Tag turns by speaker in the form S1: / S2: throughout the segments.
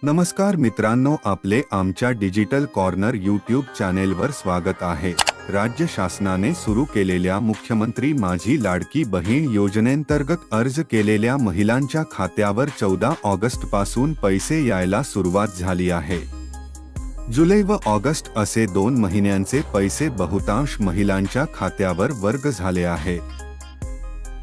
S1: नमस्कार मित्रांनो, आपले आमच्या डिजिटल कॉर्नर यूट्यूब चॅनेलवर स्वागत आहे। राज्य शासनाने सुरू केलेल्या मुख्यमंत्री माझी लाडकी बहीण योजनेंतर्गत अर्ज केलेल्या महिलांच्या खात्यावर 14 ऑगस्ट पासून पैसे यायला सुरुवात झाली आहे। जुलै व ऑगस्ट असे 2 महिन्यांचे पैसे बहुतांश महिलांच्या खात्यावर वर्ग झाले आहेत।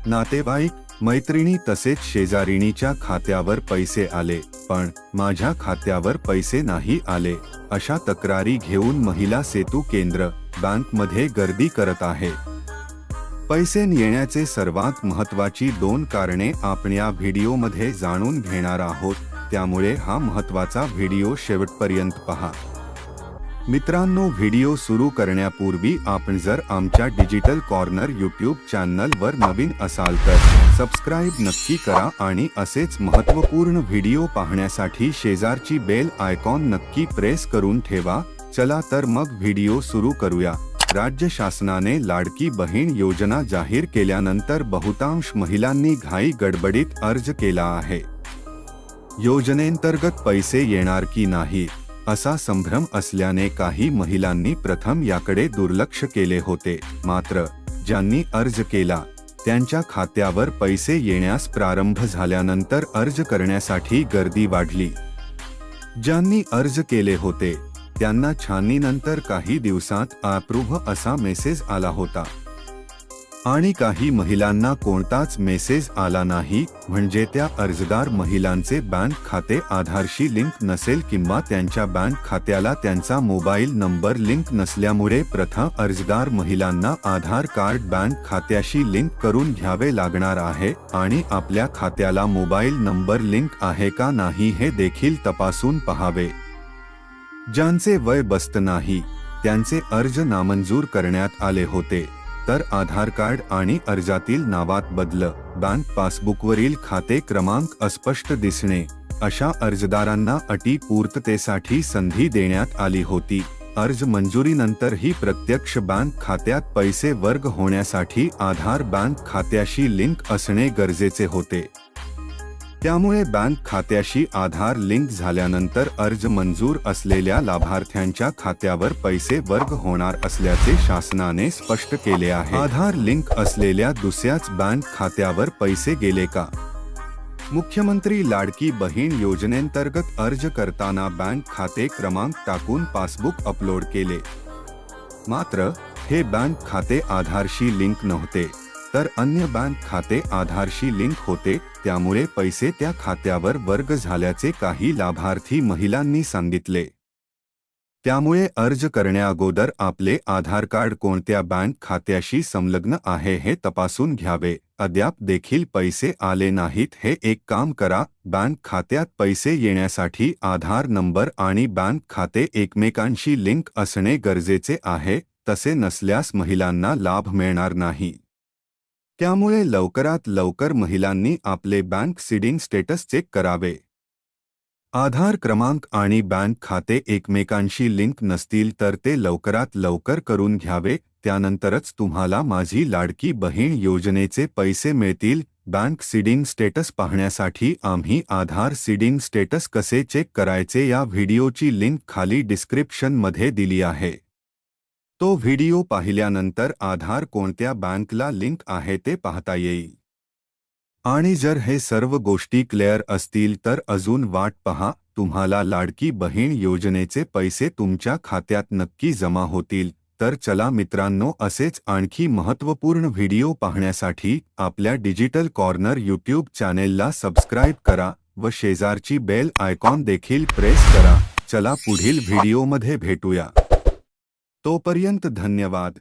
S1: नातेवाईक, मैत्रिणी तसेच शेजारीणीच्या खात्यावर पैसे आले, पण माझ्या खात्यावर पैसे नाही आले, अशा तक्रारी घेऊन महिला सेतू केंद्र, बँकमध्ये गर्दी करत आहे। पैसे येण्याचे सर्वात महत्त्वाची 2 कारणे आपण या व्हिडिओमध्ये जाणून घेणार आहोत, त्यामुळे हा महत्त्वाचा व्हिडिओ शेवटपर्यंत पहा। मित्रांनो, व्हिडिओ सुरू करण्यापूर्वी आपण जर आमच्या डिजिटल कॉर्नर यूट्यूब चॅनलवर नवीन असाल तर सबस्क्राइब नक्की करा आणि असेच महत्त्वपूर्ण व्हिडिओ पाहण्यासाठी शेजारची बेल आयकॉन नक्की प्रेस करून ठेवा। चला तर मग व्हिडिओ सुरू करूया। राज्य शासनाने लाडकी बहीण योजना जाहीर केल्यानंतर बहुतांश महिलांनी घाई गडबडीत अर्ज केला आहे। योजनेंतर्गत पैसे येणार की नाही असा संभ्रम असल्याने काही महिलांनी प्रथम याकडे दुर्लक्ष केले होते, मात्र ज्यांनी अर्ज केला त्यांच्या खात्यावर पैसे येण्यास प्रारंभ झाल्यानंतर अर्ज करण्यासाठी गर्दी वाढली। ज्यांनी अर्ज केले होते त्यांना छाननीनंतर काही दिवसात अप्रूव्ह असा मेसेज आला होता आणि काही महिलांना कोणताच मेसेज आला नाही, म्हणजे त्या अर्जदार महिलांचे बँक खाते आधारशी लिंक नसेल किंवा त्यांच्या बँक खात्याला त्यांचा मोबाईल नंबर लिंक नसल्यामुळे प्रथम अर्जदार महिलांना आधार कार्ड बँक खात्याशी लिंक करून घ्यावे लागणार आहे आणि आपल्या खात्याला मोबाईल नंबर लिंक आहे का नाही हे देखील तपासून पहावे। ज्यांचे वय बसत नाही त्यांचे अर्ज नामंजूर करण्यात आले होते, तर आधार कार्ड आणि अर्जातील नावात बदल, बँक पासबुकवरील खाते क्रमांक अस्पष्ट दिसणे अशा अर्जदारांना अटी पूर्ततेसाठी संधी देण्यात आली होती। अर्ज मंजुरीनंतरही प्रत्यक्ष बँक खात्यात पैसे वर्ग होण्यासाठी आधार बँक खात्याशी लिंक असणे गरजेचे होते। त्यामुळे बँक खात्याशी आधार लिंक झाल्यानंतर अर्ज मंजूर असलेल्या लाभार्थ्यांच्या खात्यावर पैसे वर्ग होणार असल्याचे शासनाने स्पष्ट केले आहे। आधार लिंक असलेल्या दुसऱ्याच बँक खात्यावर पैसे गेले का? मुख्यमंत्री लाडकी बहीण योजनेंतर्गत अर्ज करताना बँक खाते क्रमांक टाकून पासबुक अपलोड केले, मात्र हे बँक खाते आधारशी लिंक नव्हते, तर अन्य बँक खाते आधारशी लिंक होते, त्यामुळे पैसे त्या खात्यावर वर्ग झाल्याचे काही लाभार्थी महिलांनी सांगितले। त्यामुळे अर्ज करण्याअगोदर आपले आधार कार्ड कोणत्या बँक खात्याशी संलग्न आहे हे तपासून घ्यावे। अद्याप देखील पैसे आले नाहीत हे एक काम करा, बँक खात्यात पैसे येण्यासाठी आधार नंबर आणि बँक खाते एकमेकांशी लिंक असणे गरजेचे आहे, तसे नसल्यास महिलांना लाभ मिळणार नाही। त्यामुळे लवकरात लवकर महिलांनी आपले बँक सीडिंग स्टेटस चेक करावे। आधार क्रमांक आणि बँक खाते एकमेकांशी लिंक नसतील तर ते लवकरात लवकर करून घ्यावे, त्यानंतरच तुम्हाला माझी लाडकी बहीण योजनेचे पैसे मिळतील। बँक सीडिंग स्टेटस पाहण्यासाठी आम्ही आधार सीडिंग स्टेटस कसे चेक करायचे या व्हिडिओची लिंक खाली डिस्क्रिप्शनमध्ये दिली आहे। तो व्हिडिओ पाहिल्यानंतर आधार कोणत्या बँकला लिंक आहे ते पाहता येईल। आणि जर हे सर्व गोष्टी क्लिअर असतील तर अजून वाट पहा, तुम्हाला लाडकी बहीण योजनेचे पैसे तुमच्या खात्यात नक्की जमा होतील। तर चला मित्रांनो, असेच आणखी महत्त्वपूर्ण व्हिडिओ पाहण्यासाठी आपल्या डिजिटल कॉर्नर यूट्यूब चॅनेलला सबस्क्राइब करा व शेजारची बेल आयकॉन देखील प्रेस करा। चला पुढील व्हिडिओमध्ये भेटूया, तोपर्यंत धन्यवाद।